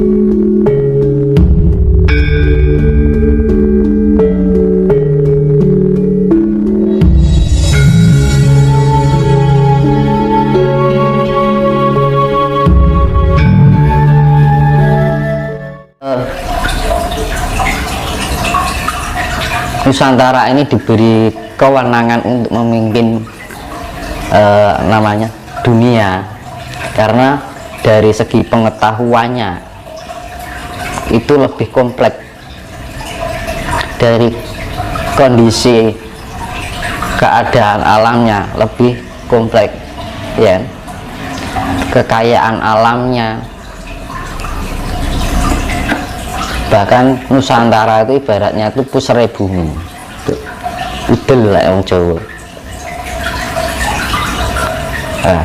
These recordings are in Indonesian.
Nusantara ini diberi kewenangan untuk memimpin namanya dunia, karena dari segi pengetahuannya itu lebih kompleks, dari kondisi keadaan alamnya lebih kompleks, ya, kekayaan alamnya. Bahkan Nusantara itu ibaratnya itu pusare bumi, udel lah yang Jawa. Nah,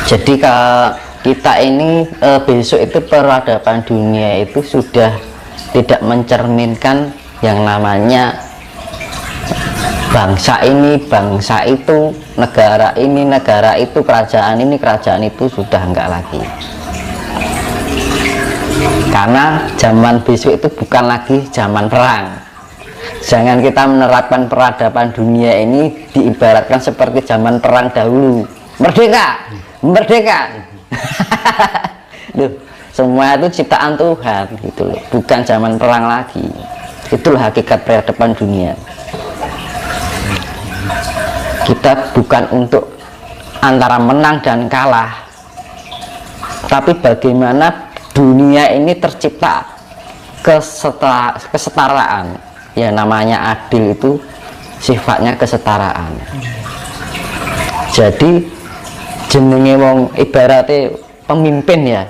jadi kalau kita ini besok itu peradaban dunia itu sudah tidak mencerminkan yang namanya bangsa ini, bangsa itu, negara ini, negara itu, kerajaan ini, kerajaan itu, sudah enggak lagi. Karena zaman besok itu bukan lagi zaman perang. Jangan kita menerapkan peradaban dunia ini diibaratkan seperti zaman perang dahulu. Merdeka, merdeka. Loh, semua itu ciptaan Tuhan, gitu loh. Bukan zaman perang lagi. Itulah hakikat peradaban dunia. Kita bukan untuk antara menang dan kalah, tapi bagaimana dunia ini tercipta kesetaraan. Ya, namanya adil itu sifatnya kesetaraan. Jadi jenenge wong ibaratnya pemimpin, ya.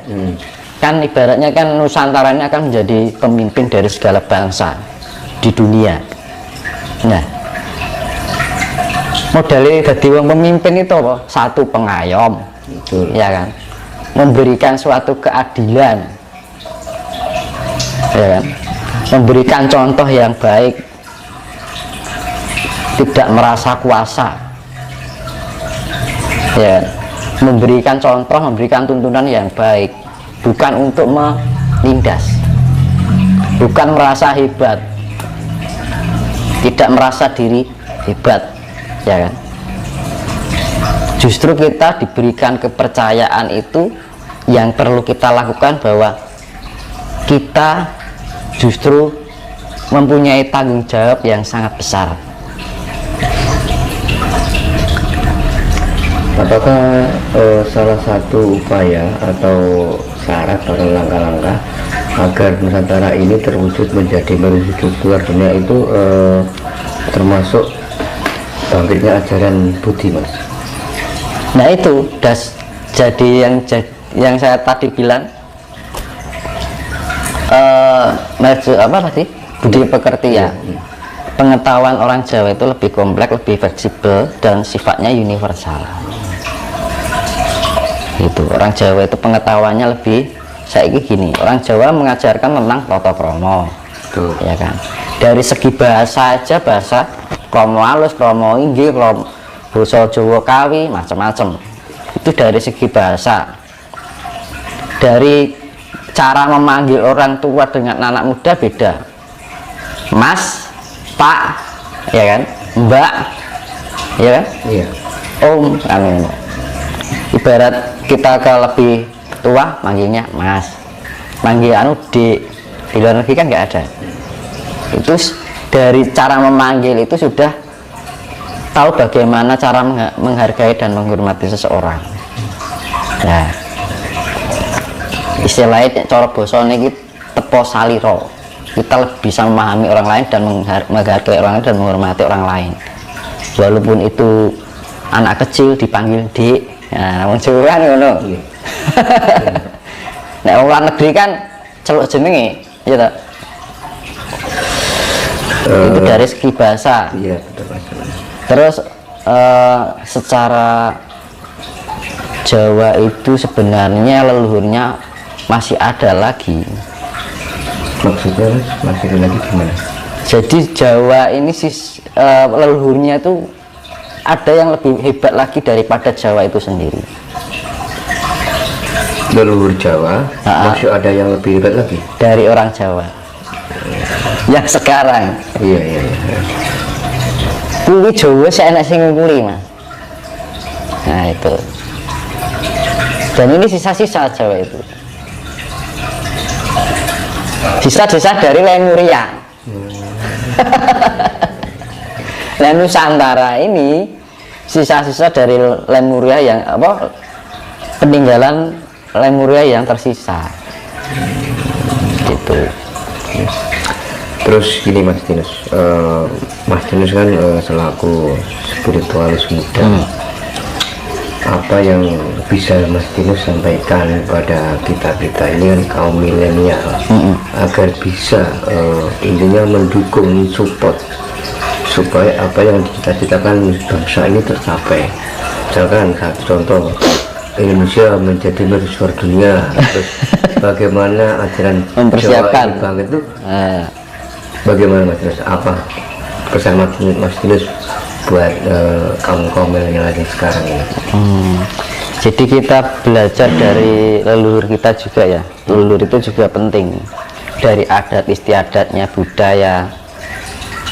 Kan ibaratnya kan Nusantara ini akan menjadi pemimpin dari segala bangsa di dunia. Nah, modalnya jadi wong pemimpin itu apa? Satu, pengayom, ya kan, memberikan suatu keadilan, ya kan? Memberikan contoh yang baik, tidak merasa kuasa, ya, memberikan contoh, memberikan tuntunan yang baik, bukan untuk menindas, bukan merasa hebat, tidak merasa diri hebat, ya kan. Justru kita diberikan kepercayaan itu, yang perlu kita lakukan bahwa kita justru mempunyai tanggung jawab yang sangat besar. Apakah salah satu upaya atau syarat atau langkah-langkah agar Nusantara ini terwujud menjadi merujuk keluar dunia itu termasuk bangkitnya ajaran Budi, Mas? Nah, itu jadi yang saya tadi bilang, apa tadi, budi pekerti, ya. Pengetahuan orang Jawa itu lebih kompleks, lebih fleksibel, dan sifatnya universal. Itu orang Jawa itu pengetahuannya lebih, saya gini, orang Jawa mengajarkan tentang tata krama, ya kan. Dari segi bahasa aja, bahasa krama halus, krama inggih, basa Jawa kawi, macam-macam. Itu dari segi bahasa. Dari cara memanggil orang tua dengan anak muda beda. Mas, Pak, ya kan, Mbak, ya kan, Iya. Om, kan. Ibarat kita ke lebih tua manggilnya Mas, manggil Dek. Di luar negeri kan nggak ada. Itu dari cara memanggil itu sudah tahu bagaimana cara menghargai dan menghormati seseorang. Nah, istilahnya cara basa niki tepo saliro. Kita lebih bisa memahami orang lain dan menghargai orang lain dan menghormati orang lain. Walaupun itu anak kecil dipanggil Dek. Nah, wong Jawa kan ngono. Nek wong luar negeri kan celuk jenenge, ya toh. Itu dari segi bahasa. Iya, betul. Terus secara Jawa itu sebenarnya leluhurnya masih ada lagi. Maksudnya masih ada lagi gimana? Jadi Jawa ini leluhurnya itu ada yang lebih hebat lagi daripada Jawa itu sendiri. leluhur Jawa, masih ada yang lebih hebat lagi dari orang Jawa yang sekarang. Iya, iya, iya. Kuwi Jawa sih enak sing ngungkuli, Mas. Nah itu. Dan ini sisa-sisa Jawa itu. Sisa-sisa dari Lemuria. Nah, Nusantara ini sisa-sisa dari Lemuria yang apa? Peninggalan Lemuria yang tersisa. Gitu. Terus gini Mas Tinus, Mas Tinus kan selaku spiritualis muda, apa yang bisa Mas Tinus sampaikan pada kita ini kan kaum milenial, agar bisa intinya mendukung, support supaya apa yang dicita-citakan bangsa ini tercapai. Misalkan satu contoh, Indonesia menjadi mercusuar dunia, terus bagaimana ajaran mempersiapkan Jawa itu bagaimana Mas Tinus, apa pesan Mas Tinus buat kaum milenial sekarang ini? Jadi kita belajar dari leluhur kita juga ya. Leluhur itu juga penting, dari adat istiadatnya, budaya,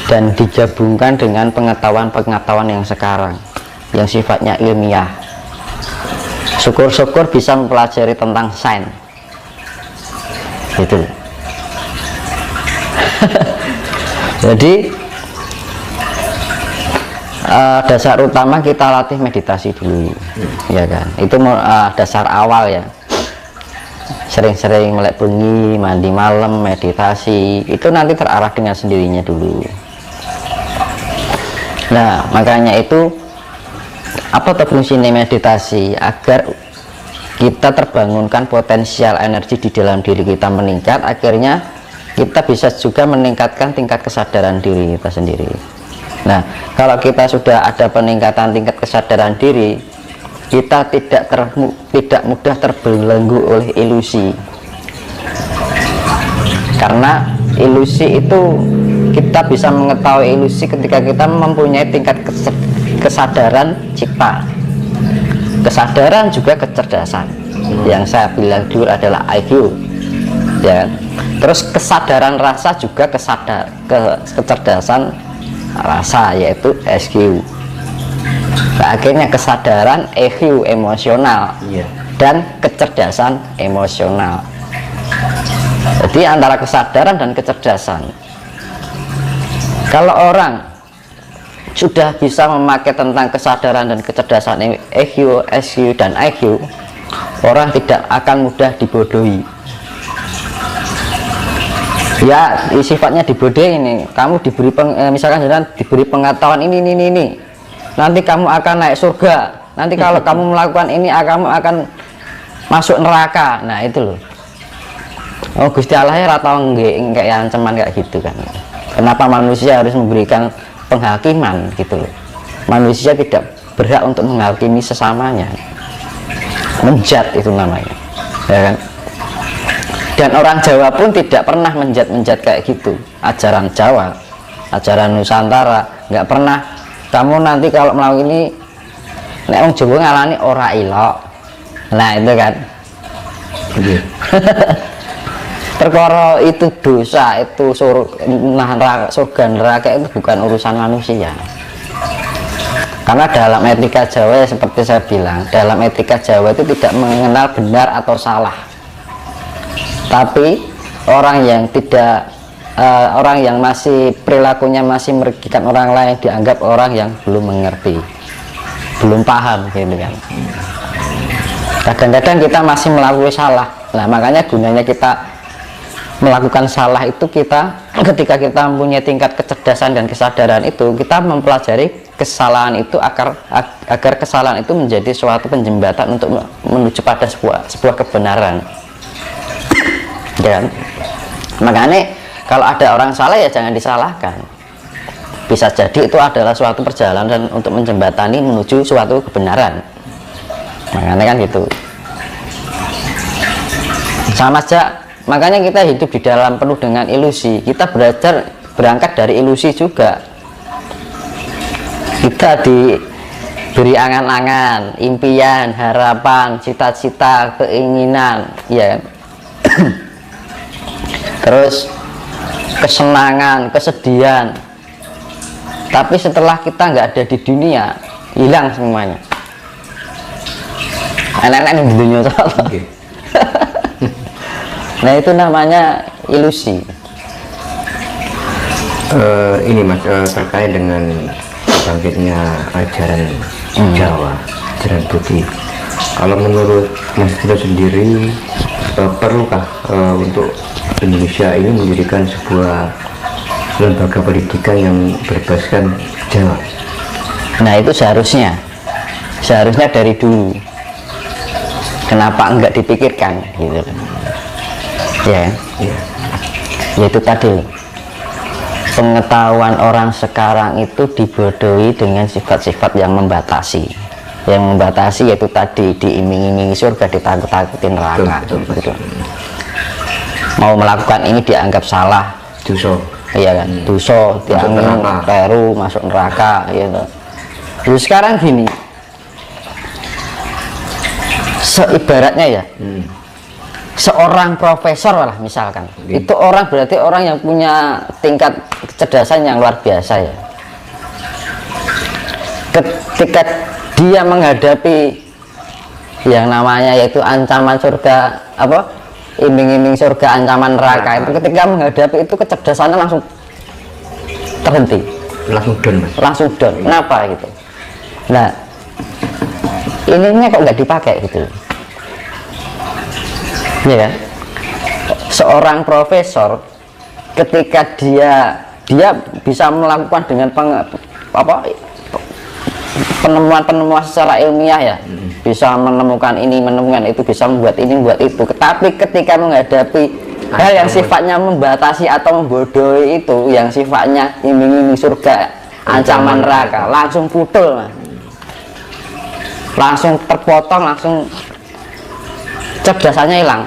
dan digabungkan dengan pengetahuan-pengetahuan yang sekarang yang sifatnya ilmiah. Syukur-syukur bisa mempelajari tentang sains gitu. Jadi dasar utama kita latih meditasi dulu, ya kan? Itu dasar awal ya. Sering-sering melek bengi, mandi malam, meditasi, itu nanti terarah dengan sendirinya dulu. Nah, makanya itu apa fungsinya meditasi? Agar kita terbangunkan potensial energi di dalam diri kita meningkat, akhirnya kita bisa juga meningkatkan tingkat kesadaran diri kita sendiri. Nah, kalau kita sudah ada peningkatan tingkat kesadaran diri, kita tidak mudah terbelenggu oleh ilusi. Karena ilusi itu, kita bisa mengetahui ilusi ketika kita mempunyai tingkat kesadaran cipta. Kesadaran juga kecerdasan. Yang saya bilang dulu adalah IQ. Ya. Terus kesadaran rasa juga kecerdasan rasa, yaitu SQ. Nah, akhirnya kesadaran EQ, emosional, dan kecerdasan emosional. Jadi antara kesadaran dan kecerdasan, kalau orang sudah bisa memakai tentang kesadaran dan kecerdasan EQ, SQ, dan IQ, orang tidak akan mudah dibodohi. Ya, sifatnya dibodohi ini. Kamu diberi misalkan diberi pengetahuan ini. Nanti kamu akan naik surga. Nanti kalau kamu melakukan ini, kamu akan masuk neraka. Nah, itu loh. Oh, Gusti Allah ya atau kayak ancaman kayak gitu kan. Kenapa manusia harus memberikan penghakiman gitu loh. Manusia tidak berhak untuk menghakimi sesamanya. Menjat itu namanya. Ya kan? Dan orang Jawa pun tidak pernah menjat kayak gitu. Ajaran Jawa, ajaran Nusantara, nggak pernah. Kamu nanti kalau melakukan ini, nek wong Jawa ngalani ora ilok. Nah itu kan. Perkara itu dosa, itu surga neraka itu bukan urusan manusia. Karena dalam etika Jawa, seperti saya bilang, dalam etika Jawa itu tidak mengenal benar atau salah. Tapi orang yang tidak orang yang masih perilakunya masih merugikan orang lain dianggap orang yang belum mengerti, belum paham gitu kan. Kadang-kadang kita masih melakukan salah. Nah, makanya gunanya kita melakukan salah itu, kita ketika kita mempunyai tingkat kecerdasan dan kesadaran itu, kita mempelajari kesalahan itu agar kesalahan itu menjadi suatu penjembatan untuk menuju pada sebuah kebenaran. Dan makanya kalau ada orang salah ya jangan disalahkan. Bisa jadi itu adalah suatu perjalanan untuk menjembatani menuju suatu kebenaran. Makanya kan gitu. Sama saja, makanya kita hidup di dalam penuh dengan ilusi. Kita berangkat dari ilusi juga. Kita beri angan-angan, impian, harapan, cita-cita, keinginan, ya. Terus kesenangan, kesedihan. Tapi setelah kita nggak ada di dunia, hilang semuanya. Enak-enak di dunia. Okay. Nah itu namanya ilusi. Ini Mas, terkait dengan bangkitnya ajaran Jawa, ajaran putih. Kalau menurut Mas Dino sendiri, perlukah untuk Indonesia ini mendirikan sebuah lembaga pendidikan yang berbasiskan Jawa? Nah itu seharusnya dari dulu. Kenapa enggak dipikirkan gitu? Ya, yaitu tadi pengetahuan orang sekarang itu dibodohi dengan sifat-sifat yang membatasi. Yang membatasi yaitu tadi diiming-imingi surga, ditakut-takutin neraka. Gitu. Mau melakukan ini dianggap salah, dosa. Iya kan, dosa, dianggap keliru, masuk neraka. Gitu. Terus sekarang gini, seibaratnya ya. Seorang profesor lah misalkan, itu orang berarti orang yang punya tingkat kecerdasan yang luar biasa ya. Ketika dia menghadapi yang namanya yaitu ancaman surga, apa, iming-iming surga, ancaman neraka, itu ketika menghadapi itu kecerdasannya langsung terhenti, langsung down. Kenapa gitu? Nah, ininya kok nggak dipakai gitu? Ya kan? Seorang profesor ketika dia bisa melakukan dengan penemuan secara ilmiah ya, bisa menemukan ini, menemukan itu, bisa membuat ini, membuat itu. Tapi ketika menghadapi hal yang sifatnya membatasi atau membodohi itu, yang sifatnya iming-iming surga, ancaman neraka, langsung putul, langsung terpotong, langsung cerdasannya hilang.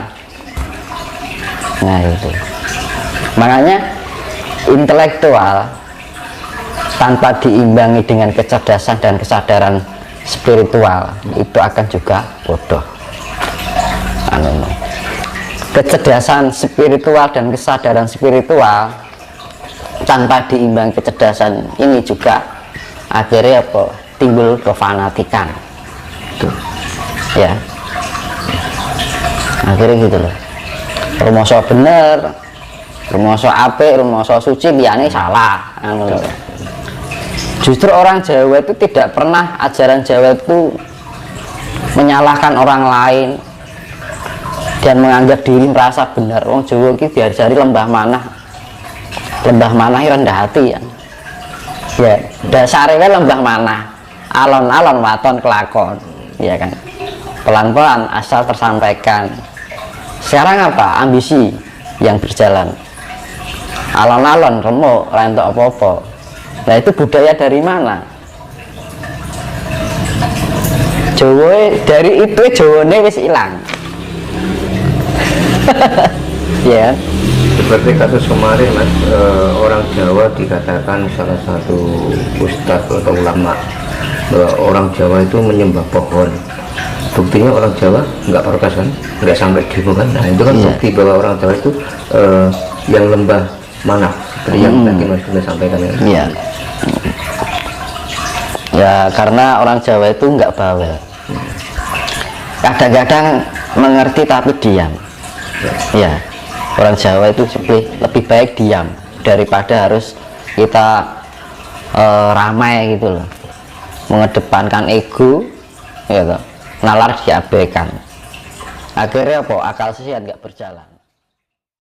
Nah itu makanya intelektual tanpa diimbangi dengan kecerdasan dan kesadaran spiritual itu akan juga bodoh. Kecerdasan spiritual dan kesadaran spiritual tanpa diimbangi kecerdasan ini juga akhirnya apa? Timbul kefanatikan. Tuh. Ya. Akhirnya gitu loh, rumoso bener, rumoso apik, rumoso suci, liyane salah. Justru orang Jawa itu tidak pernah, ajaran Jawa itu menyalahkan orang lain dan menganggap diri merasa benar. Orang Jawa itu diajari lembah manah rendah hati ya. Ya dasarnya lembah manah, alon-alon waton kelakon, ya kan. Pelan-pelan asal tersampaikan. Sekarang apa? Ambisi yang berjalan, alon-alon remuk rentok apa-apa. Nah itu budaya dari mana? Jawa, dari itu Jawane wis hilang. Ya. Seperti kasus kemarin Mas, orang Jawa dikatakan salah satu ustadz atau ulama bahwa orang Jawa itu menyembah pohon. Buktinya orang Jawa nggak protes kan, nggak sampai demo kan. Nah itu kan bukti bahwa orang Jawa itu yang lembah manah, seperti yang tadi Mas sudah sampaikan ya. Iya. Ya karena orang Jawa itu nggak bawel. Kadang-kadang mengerti tapi diam. Ya, orang Jawa itu lebih baik diam daripada harus kita ramai gitu loh, mengedepankan ego, gitu. Nalar diabaikan. Akhirnya apa? Akal sehat nggak berjalan.